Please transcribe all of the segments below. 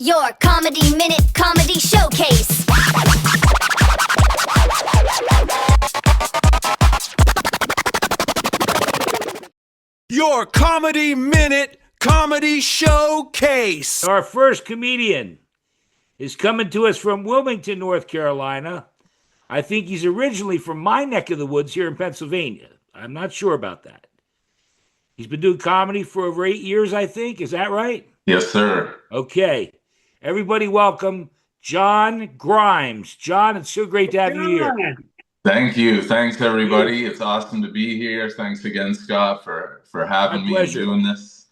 Your Comedy Minute Comedy Showcase. Your Comedy Minute Comedy Showcase. Our first comedian is coming to us from Wilmington, North Carolina. I think he's originally from my neck of the woods here in Pennsylvania. I'm not sure about that. He's been doing comedy for over 8 years, I think. Is that right? Yes, sir. Okay. Everybody welcome John Grimes. John, it's so great to have you here. Thank you. Thanks, everybody. It's awesome to be here. Thanks again, Scott, for having me and doing this.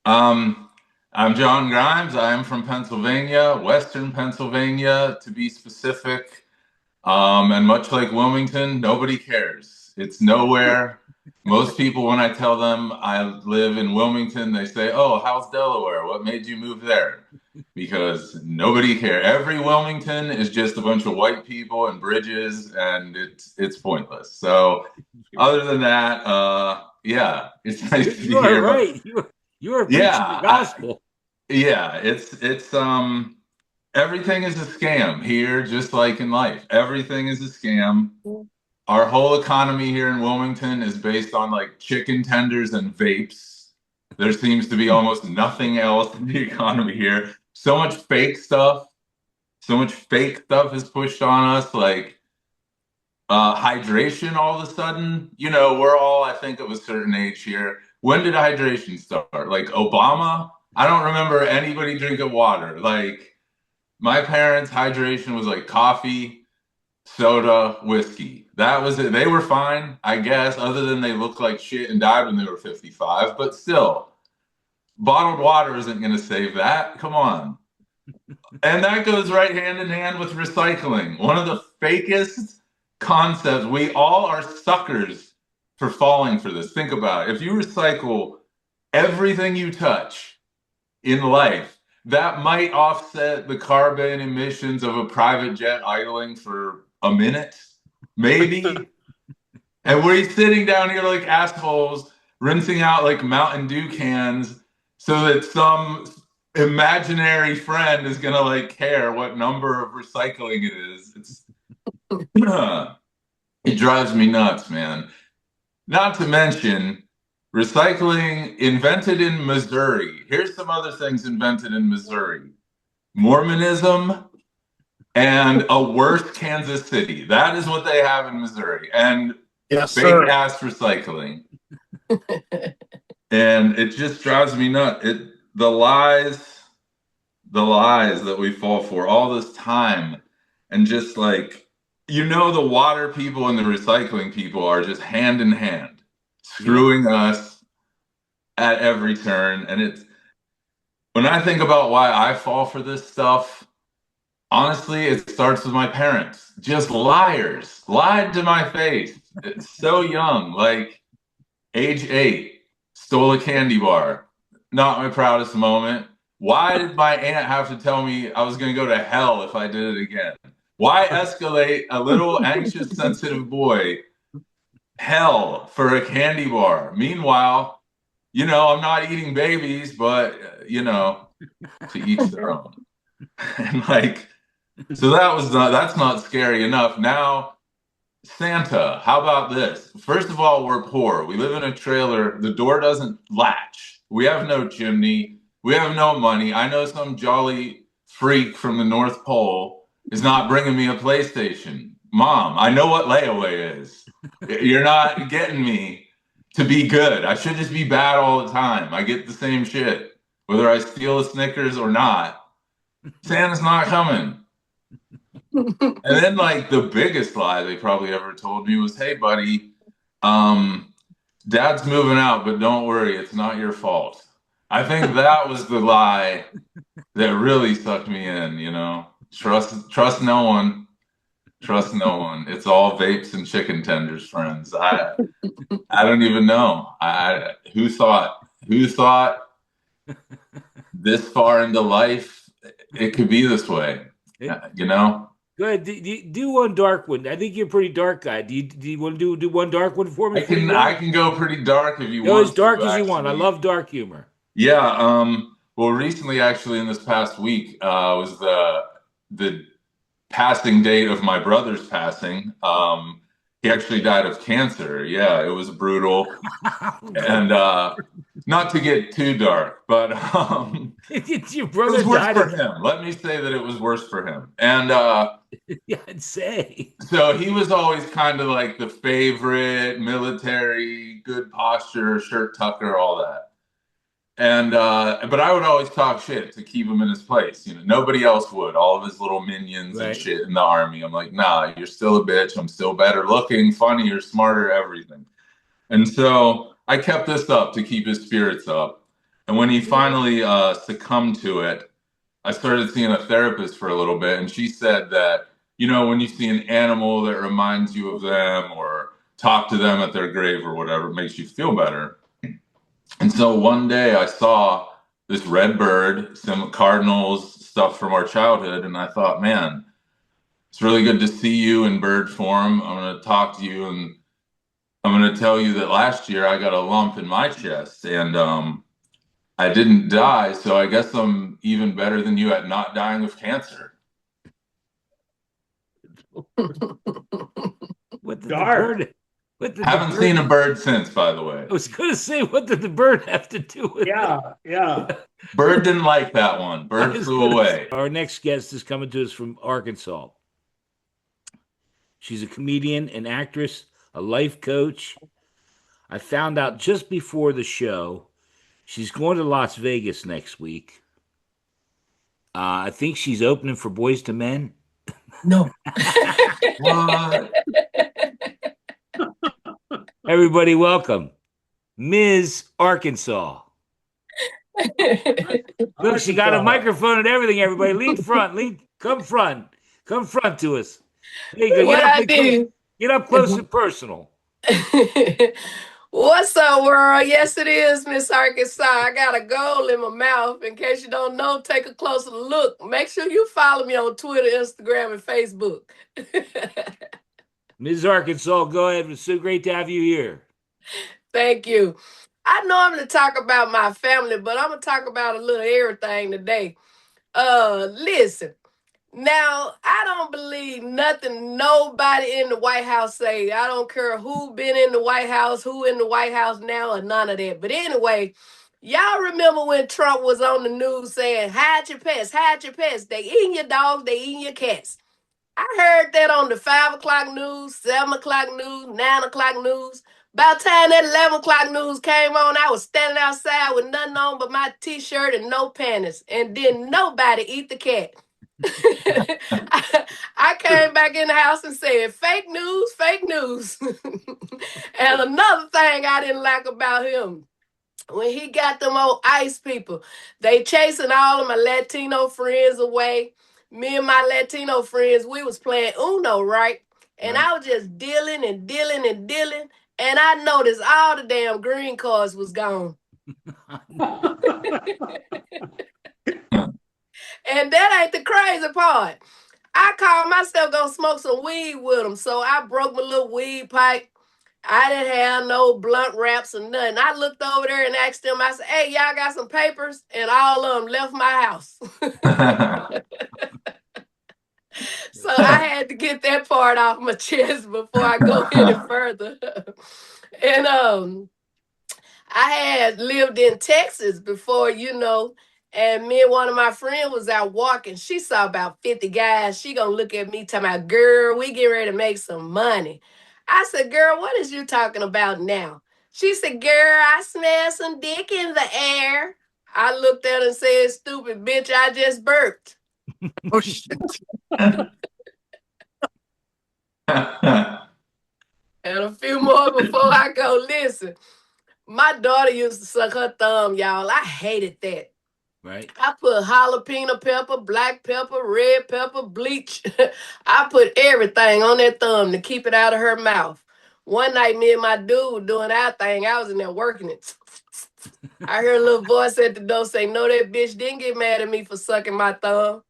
I'm John Grimes. I am from Pennsylvania, Western Pennsylvania, to be specific. And much like Wilmington, nobody cares. It's nowhere. Most people, when I tell them I live in Wilmington, they say, "Oh, how's Delaware? What made you move there?" Because nobody cares. Every Wilmington is just a bunch of white people and bridges, and it's pointless. So, other than that, yeah, it's nice to be here. You're right. You're preaching the gospel. It's everything is a scam here, just like in life. Everything is a scam. Our whole economy here in Wilmington is based on like chicken tenders and vapes. There seems to be almost nothing else in the economy here. So much fake stuff. Is pushed on us, like hydration all of a sudden. You know, we're all, I think, of a certain age here. When did hydration start? Like Obama? I don't remember anybody drinking water. Like my parents' hydration was like coffee, soda, whiskey. That was it. They were fine, I guess, other than they looked like shit and died when they were 55. But still, bottled water isn't going to save that. Come on. And that goes right hand in hand with recycling. One of the fakest concepts. We all are suckers for falling for this. Think about it. If you recycle everything you touch in life, that might offset the carbon emissions of a private jet idling for a minute, maybe. And we're sitting down here like assholes, rinsing out like Mountain Dew cans so that some imaginary friend is gonna like care what number of recycling it is. It drives me nuts, man. Not to mention recycling invented in Missouri. Here's some other things invented in Missouri: Mormonism and a worse Kansas City. That is what they have in Missouri. And fake ass recycling. And it just drives me nuts. The lies that we fall for all this time, and just like, you know, the water people and the recycling people are just hand in hand, screwing us at every turn. And it's, when I think about why I fall for this stuff, honestly, it starts with my parents. Just liars. Lied to my face. It's so young, like age 8, stole a candy bar. Not my proudest moment. Why did my aunt have to tell me I was going to go to hell if I did it again? Why escalate a little anxious, sensitive boy hell for a candy bar? Meanwhile, you know, I'm not eating babies, but, you know, to each their own. And like, so that's not scary enough. Now, Santa, how about this? First of all, we're poor. We live in a trailer. The door doesn't latch. We have no chimney. We have no money. I know some jolly freak from the North Pole is not bringing me a PlayStation. Mom, I know what layaway is. You're not getting me to be good. I should just be bad all the time. I get the same shit, whether I steal a Snickers or not. Santa's not coming. And then, like, the biggest lie they probably ever told me was, "Hey, buddy, Dad's moving out, but don't worry, it's not your fault." I think that was the lie that really sucked me in, you know. Trust no one. Trust no one. It's all vapes and chicken tenders, friends. I don't even know. Who thought this far into life it could be this way? You know? Go ahead. Do one dark one. I think you're a pretty dark guy. Do you want to do one dark one for me? I can go pretty dark if you want. Go as dark as you want. I love dark humor. Yeah. Well, recently, actually, in this past week, was the passing date of my brother's passing. He actually died of cancer. Yeah, it was brutal. And not to get too dark, but Your it brother was worse died for of. him. Let me say that it was worse for him. And Yeah, I'd say. so he was always kind of like the favorite, military, good posture, shirt tucker, all that. And but I would always talk shit to keep him in his place. You know, nobody else would. All of his little minions and Right. shit in the army. I'm like, nah, you're still a bitch. I'm still better looking, funnier, smarter, everything. And so I kept this up to keep his spirits up. And when he finally succumbed to it, I started seeing a therapist for a little bit, and she said that, you know, when you see an animal that reminds you of them or talk to them at their grave or whatever, it makes you feel better. And so one day I saw this red bird, some cardinals, stuff from our childhood, and I thought, man, it's really good to see you in bird form. I'm going to talk to you, and I'm going to tell you that last year I got a lump in my chest, and I didn't die, so I guess I'm even better than you at not dying of cancer. What did Dark. the bird? What did Haven't the bird, seen a bird since, by the way. I was going to say, what did the bird have to do with Yeah, yeah. Bird didn't like that one. it? Bird flew away. Our next guest is coming to us from Arkansas. She's a comedian, an actress, a life coach. I found out just before the show she's going to Las Vegas next week. I think she's opening for Boys to Men. No. What? Everybody, welcome Ms.Arkansas. Look, she got a microphone and everything. Everybody, lean front, come front to us. There you go. What I do? Get up close and personal. What's up, world? Yes, it is, Ms.Arkansas. I got a goal in my mouth. In case you don't know, take a closer look. Make sure you follow me on Twitter, Instagram, and Facebook. Ms.Arkansas, go ahead. It's so great to have you here. Thank you. I normally talk about my family, but I'm going to talk about a little everything today. Listen. Now, I don't believe nothing nobody in the White House say. I don't care who been in the White House, who in the White House now, or none of that. But anyway, y'all remember when Trump was on the news saying, hide your pets, hide your pets. They eating your dogs, they eating your cats. I heard that on the 5 o'clock news, 7 o'clock news, 9 o'clock news. By the time that 11 o'clock news came on, I was standing outside with nothing on but my t-shirt and no panties. And didn't nobody eat the cat. I came back in the house and said, fake news, fake news. And another thing I didn't like about him, when he got them old ICE people, they chasing all of my Latino friends away. Me and my Latino friends, we was playing Uno, right? And I was just dealing. And I noticed all the damn green cards was gone. And that ain't the crazy part. I called myself gonna smoke some weed with them. So I broke my little weed pipe. I didn't have no blunt wraps or nothing. I looked over there and asked them, I said, hey, y'all got some papers? And all of them left my house. So I had to get that part off my chest before I go any further. And I had lived in Texas before, and me and one of my friends was out walking. She saw about 50 guys. She gonna look at me talking about, girl, we get ready to make some money. I said, girl, what is you talking about now? She said, girl, I smell some dick in the air. I looked at her and said, stupid bitch, I just burped. Oh, shit. And a few more before I go. Listen, my daughter used to suck her thumb, y'all. I hated that. Right. I put jalapeno pepper, black pepper, red pepper, bleach. I put everything on that thumb to keep it out of her mouth. One night, me and my dude were doing our thing. I was in there working it. I heard a little voice at the door say, no, that bitch didn't get mad at me for sucking my thumb.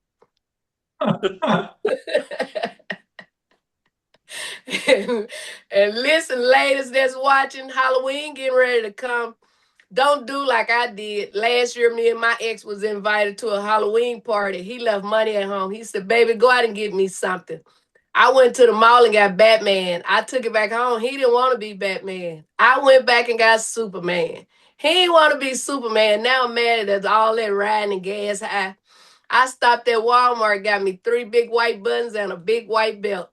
And listen, ladies that's watching, Halloween getting ready to come. don't do like I did. Last year, me and my ex was invited to a Halloween party. He left money at home. He said, baby, go out and get me something. I went to the mall and got Batman. I took it back home. He didn't want to be Batman. I went back and got Superman. He didn't want to be Superman. Now I'm mad at all that riding and gas high. I stopped at Walmart, got me 3 big white buttons and a big white belt.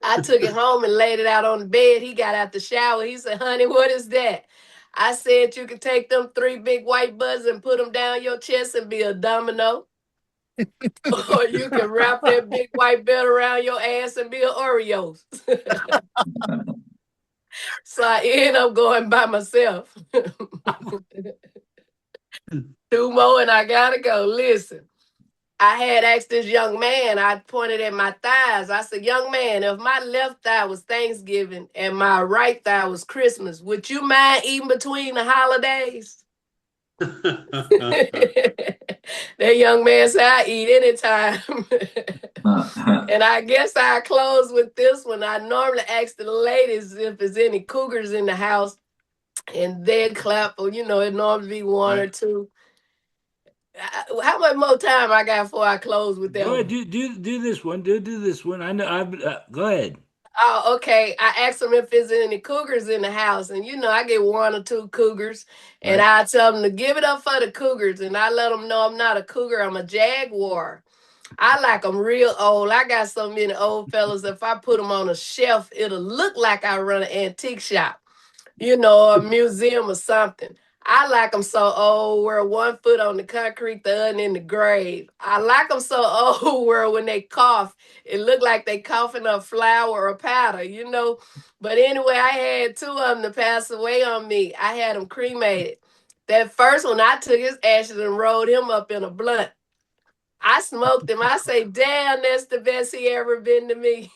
I took it home and laid it out on the bed. He got out the shower. He said, honey, what is that? I said, you can take them 3 big white buttons and put them down your chest and be a domino. Or you can wrap that big white belt around your ass and be an Oreos. So I ended up going by myself. 2 more and I gotta go. Listen, I had asked this young man, I pointed at my thighs. I said, young man, if my left thigh was Thanksgiving and my right thigh was Christmas, would you mind eating between the holidays? That young man said, I eat anytime. And I guess I close with this one. I normally ask the ladies if there's any cougars in the house, and they'd clap, or it normally be one or two. How much more time I got before I close with that? Go ahead, do this one. Do this one. I know. Go ahead. Oh, okay. I asked them if there's any cougars in the house, and I get 1 or 2 cougars, and Right. I tell them to give it up for the cougars, and I let them know I'm not a cougar, I'm a jaguar. I like them real old. I got so many old fellas. If I put them on a shelf, it'll look like I run an antique shop, or a museum or something. I like them so old where 1 foot on the concrete, the other in the grave. I like them so old where when they cough, it look like they coughing up flour or powder. But anyway, I had 2 of them to pass away on me. I had them cremated. That first one, I took his ashes and rolled him up in a blunt. I smoked him. I say, damn, that's the best he ever been to me.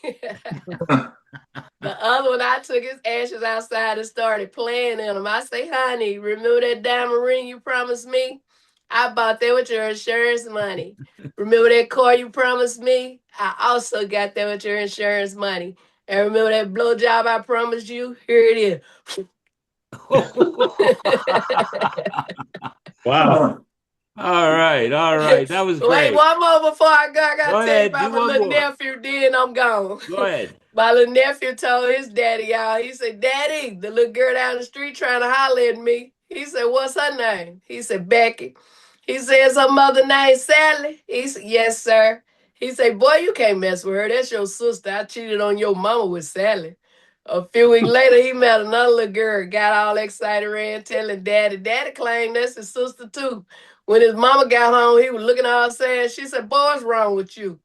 The other one, I took his ashes outside and started playing in them. I say, honey, remember that diamond ring you promised me? I bought that with your insurance money. Remember that car you promised me? I also got that with your insurance money. And remember that blowjob I promised you? Here it is. Wow. All right. That was great. Wait, 1 more before I go. I got Go to tell you ahead, about do my one little more. nephew, then I'm gone. Go ahead. My little nephew told his daddy, y'all, he said, Daddy, the little girl down the street trying to holler at me. He said, what's her name? He said, Becky. He says her mother named Sally. He said, yes, sir. He said, boy, you can't mess with her. That's your sister. I cheated on your mama with Sally. A few weeks later, he met another little girl, got all excited, ran telling Daddy. Daddy claimed that's his sister, too. When his mama got home, he was looking all sad. She said, boy, what's wrong with you?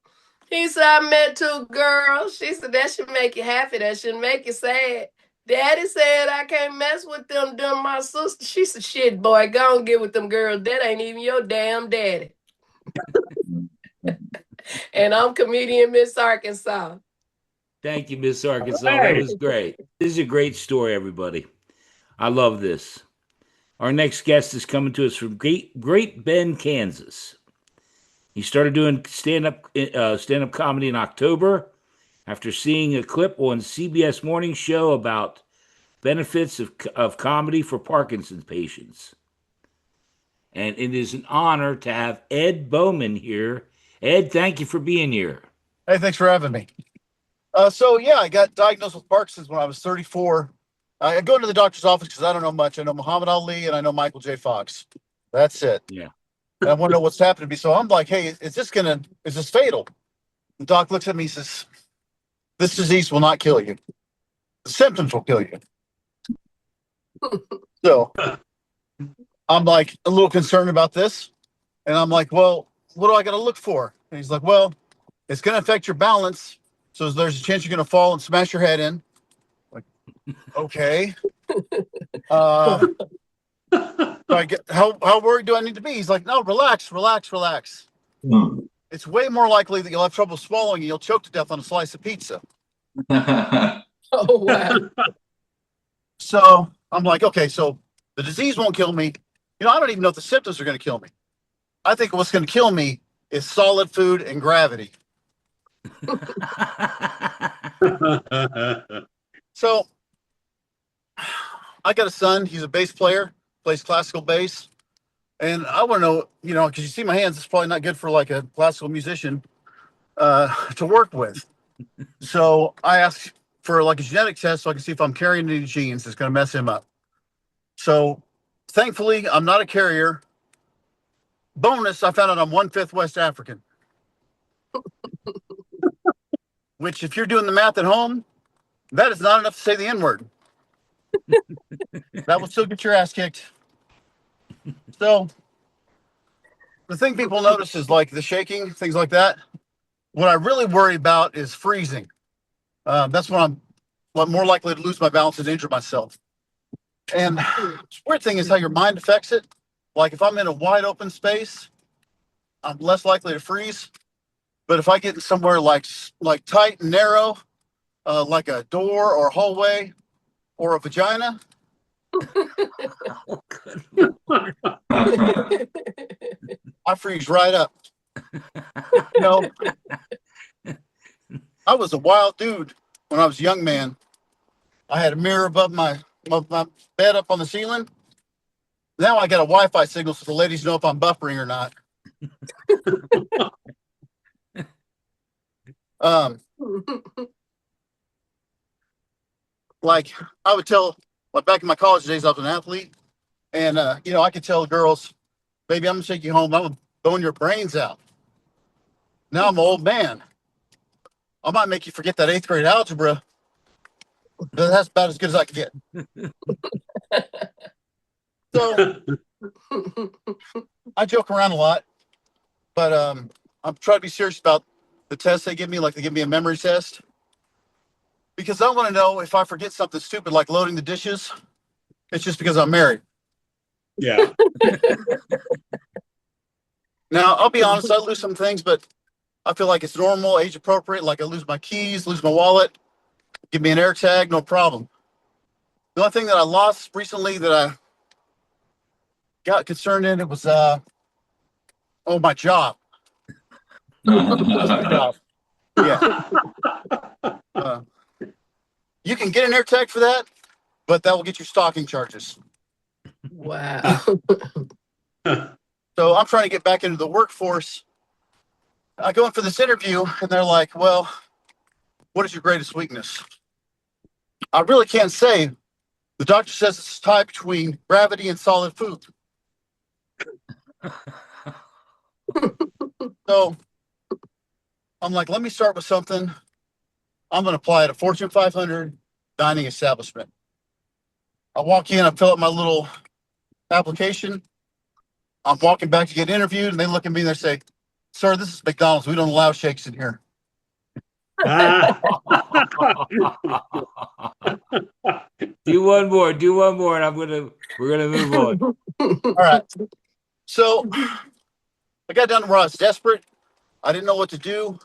He said, I met 2 girls. She said, that should make you happy. That shouldn't make you sad. Daddy said, I can't mess with them my sister. She said, shit, boy, go and get with them girls. That ain't even your damn daddy. And I'm comedian Ms.Arkansas. Thank you, Ms.Arkansas. That was great. This is a great story, everybody. I love this. Our next guest is coming to us from Great Bend, Kansas. He started doing stand-up comedy in October after seeing a clip on CBS Morning Show about benefits of comedy for Parkinson's patients. And it is an honor to have Ed Bowman here. Ed, thank you for being here. Hey, thanks for having me. I got diagnosed with Parkinson's when I was 34. I go into the doctor's office because I don't know much. I know Muhammad Ali and I know Michael J. Fox. That's it. Yeah. And I want to know what's happened to me. So I'm like, hey, is this fatal? The doc looks at me and says, this disease will not kill you. The symptoms will kill you. So I'm like a little concerned about this. And I'm like, well, what do I got to look for? And he's like, well, it's going to affect your balance. So there's a chance you're going to fall and smash your head in. Like, okay. So I get, how worried do I need to be? He's like, no, relax. It's way more likely that you'll have trouble swallowing and you'll choke to death on a slice of pizza. Oh, wow. So I'm like, okay, so the disease won't kill me. I don't even know if the symptoms are going to kill me. I think what's going to kill me is solid food and gravity. So I got a son. He's a bass player plays classical bass. And I want to know, because you see my hands, it's probably not good for like a classical musician to work with. So I asked for like a genetic test so I can see if I'm carrying any genes that's going to mess him up. So thankfully, I'm not a carrier. Bonus, I found out I'm 1/5 West African. Which, if you're doing the math at home, that is not enough to say the N-word. That will still get your ass kicked. So the thing people notice is like the shaking, things like that. What I really worry about is freezing. That's when I'm more likely to lose my balance and injure myself. And the weird thing is how your mind affects it. Like if I'm in a wide open space, I'm less likely to freeze. But if I get in somewhere like tight and narrow, like a door or hallway or a vagina, I freeze right up. I was a wild dude when I was a young man. I had a mirror above my bed up on the ceiling. Now I got a Wi-Fi signal so the ladies know if I'm buffering or not. Like I would tell, like back in my college days, I was an athlete, and I could tell girls, "Baby, I'm gonna take you home. I'm gonna bone your brains out." Now I'm an old man. I might make you forget that 8th grade algebra. But that's about as good as I can get. So I joke around a lot, but I'm trying to be serious about the tests they give me, like they give me a memory test. Because I want to know if I forget something stupid like loading the dishes, it's just because I'm married. Yeah. Now, I'll be honest, I lose some things, but I feel like it's normal, age appropriate. Like I lose my keys, lose my wallet, give me an air tag, no problem. The only thing that I lost recently that I got concerned in, it was, my job. My job. Yeah. You can get an air tag for that, but that will get you stalking charges. Wow. So I'm trying to get back into the workforce. I go in for this interview and they're like, well, what is your greatest weakness? I really can't say. The doctor says it's a tie between gravity and solid food. So I'm like, let me start with something. I'm going to apply at a Fortune 500 dining establishment. I walk in, I fill out my little application. I'm walking back to get interviewed, and they look at me and they say, "Sir, this is McDonald's. We don't allow shakes in here." Do one more, and we're gonna move on. All right. So I got down to where I was desperate. I didn't know what to do.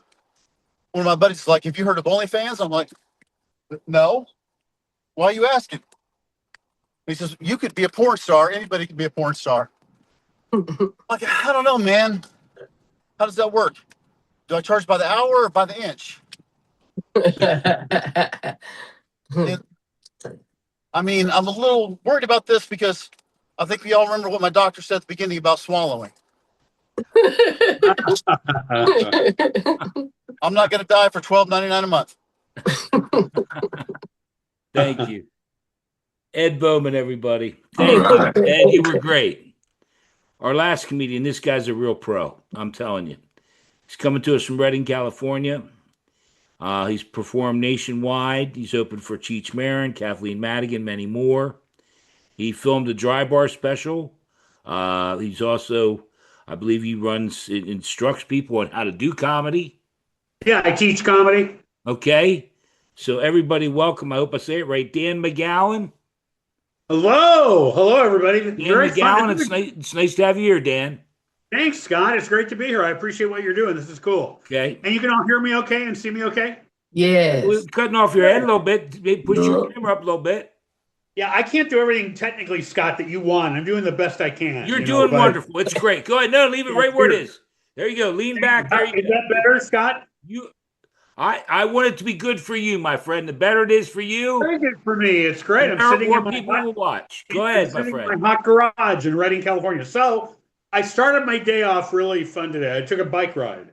One of my buddies is like, "Have you heard of OnlyFans?" I'm like, "No." "Why are you asking?" He says, "You could be a porn star. Anybody could be a porn star." Like, I don't know, man. How does that work? Do I charge by the hour or by the inch? I'm a little worried about this because I think we all remember what my doctor said at the beginning about swallowing. I'm not going to die for $12.99 a month. Thank you. Ed Bowman, everybody. Thank you. Ed, you were great. Our last comedian, this guy's a real pro. I'm telling you. He's coming to us from Redding, California. He's performed nationwide. He's opened for Cheech Marin, Kathleen Madigan, many more. He filmed a Dry Bar special. He's also, I believe he instructs people on how to do comedy. Yeah, I teach comedy. Okay. So everybody welcome. I hope I say it right. Dan McGowan. Hello, everybody. Dan Very fun. McGowan, it's nice to have you here, Dan. Thanks, Scott. It's great to be here. I appreciate what you're doing. This is cool. Okay. And you can all hear me okay and see me okay? Yes. We're cutting off your head a little bit. Maybe push your camera up a little bit. Yeah, I can't do everything technically, Scott, that you want. I'm doing the best I can. You're doing wonderful. It's great. Go ahead. No, leave it right where it is. There you go. Lean back. There you Is that better, Scott? I want it to be good for you, my friend. The better it is for you, Very good for me. It's great. the I'm sitting more in my people will watch. Go I'm ahead, my sitting in friend. my hot garage in Redding, California. So I started my day off really fun today. I took a bike ride.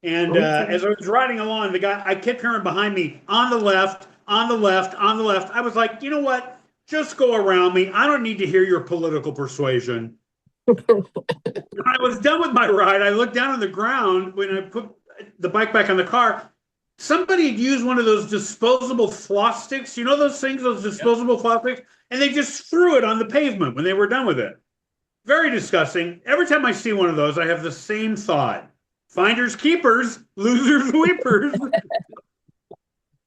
And as I was riding along, the guy, I kept hearing behind me, on the left, on the left, on the left. I was like, you know what? Just go around me. I don't need to hear your political persuasion. When I was done with my ride, I looked down on the ground when I put the bike back on the car. Somebody had used one of those disposable floss sticks. You know those things, those disposable floss sticks? And they just threw it on the pavement when they were done with it. Very disgusting. Every time I see one of those, I have the same thought. Finders keepers, losers weepers.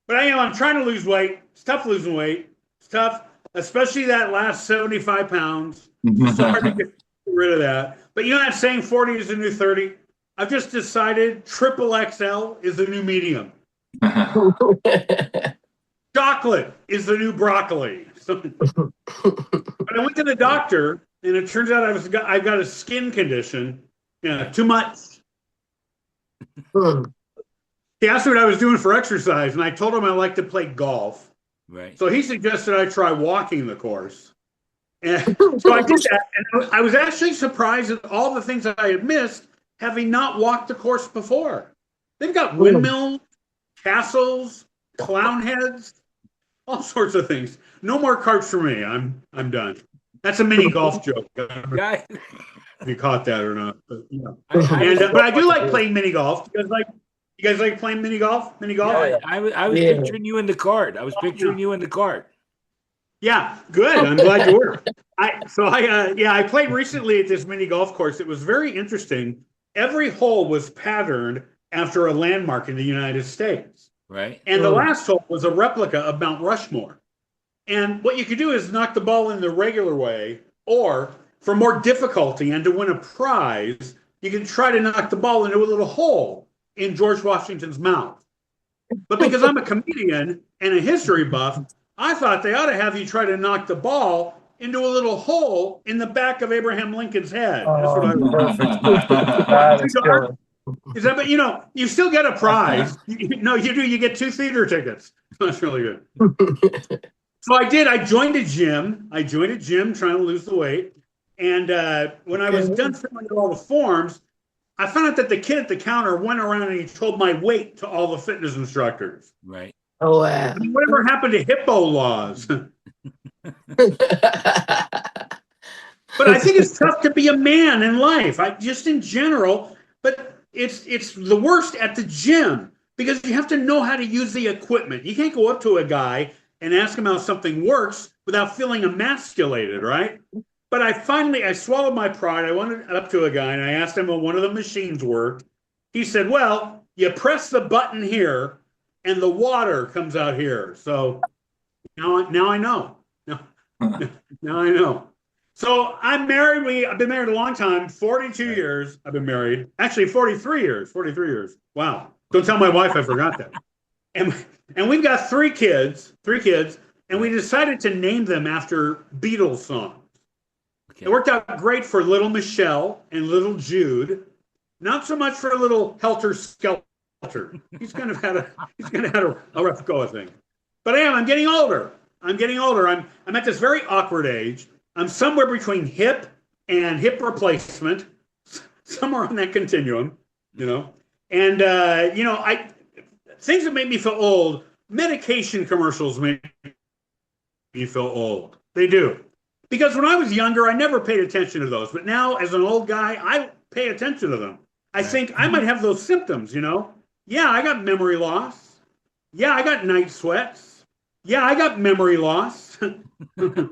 But I'm trying to lose weight. It's tough losing weight. It's tough, especially that last 75 pounds. It's hard to get rid of that. But you know that saying 40 is the new 30? I've just decided triple XL is the new medium. Chocolate is the new broccoli. But I went to the doctor, and it turns out I've got a skin condition. Too much. He asked me what I was doing for exercise, and I told him I like to play golf. Right. So he suggested I try walking the course. And so I did that, and I was actually surprised at all the things that I had missed, having not walked the course before. They've got windmills, castles, clown heads, all sorts of things. No more carts for me. I'm done. That's a mini golf joke. Yeah. If you caught that or not, but But I do like playing mini golf. You guys like playing mini golf? Mini golf? Yeah, I was picturing you in the cart. Yeah, good. I'm glad you were. I played recently at this mini golf course. It was very interesting. Every hole was patterned after a landmark in the United States. Right. And the last hole was a replica of Mount Rushmore. And what you could do is knock the ball in the regular way, or for more difficulty and to win a prize, you can try to knock the ball into a little hole in George Washington's mouth. But because I'm a comedian and a history buff, I thought they ought to have you try to knock the ball into a little hole in the back of Abraham Lincoln's head. That's what I was. But you still get a prize. No, you do. You get 2 theater tickets. That's really good. So I did. I joined a gym trying to lose the weight. And when I was done filling out all the forms, I found out that the kid at the counter went around and he told my weight to all the fitness instructors. Right. Oh, wow. Whatever happened to hippo laws? But I think it's tough to be a man in life. Just in general, but it's the worst at the gym because you have to know how to use the equipment. You can't go up to a guy and ask him how something works without feeling emasculated, right? But I swallowed my pride. I went up to a guy and I asked him what one of the machines worked. He said, well, you press the button here and the water comes out here. So now I know. Now I know. So I'm married. I've been married a long time, 42 years I've been married. Actually, 43 years. Wow. Don't tell my wife I forgot that. And we've got 3 kids, and we decided to name them after Beatles songs. Okay. It worked out great for little Michelle and little Jude. Not so much for little Helter Skelter. He's kind of had a rough go of things. But I'm getting older. I'm at this very awkward age. I'm somewhere between hip and hip replacement, somewhere on that continuum, And things that make me feel old, medication commercials make me feel old. They do. Because when I was younger, I never paid attention to those. But now, as an old guy, I pay attention to them. I think I might have those symptoms, Yeah, I got memory loss. Yeah, I got night sweats. Yeah, I got memory loss. And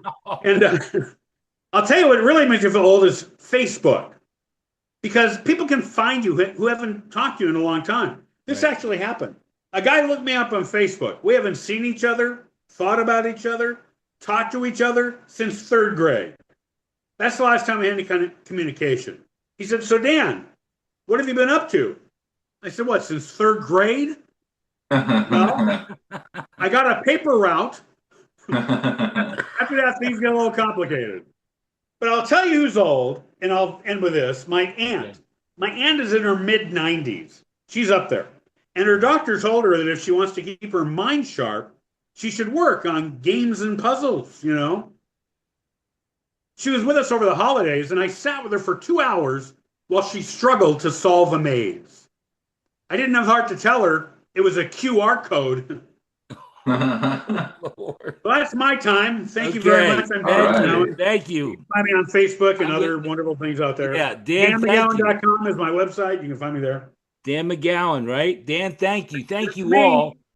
I'll tell you what really makes you feel old is Facebook. Because people can find you who haven't talked to you in a long time. This actually happened. A guy looked me up on Facebook. We haven't seen each other, thought about each other, talked to each other since 3rd grade. That's the last time we had any kind of communication. He said, so Dan, what have you been up to? I said, what, since 3rd grade? Well, I got a paper route. After that, things get a little complicated. But I'll tell you who's old, and I'll end with this. My aunt. My aunt is in her mid-90s. She's up there. And her doctor told her that if she wants to keep her mind sharp, she should work on games and puzzles, you know. She was with us over the holidays, and I sat with her for 2 hours while she struggled to solve a maze. I didn't have heart to tell her it was a QR code. Well, that's my time. Thank you very much. I'm Dan McGowan. Thank you. You can find me on Facebook and other wonderful things out there. Yeah, Dan, DanMcGowan.com is my website. You can find me there. Dan McGowan, right? Dan, thank you. Thank you all.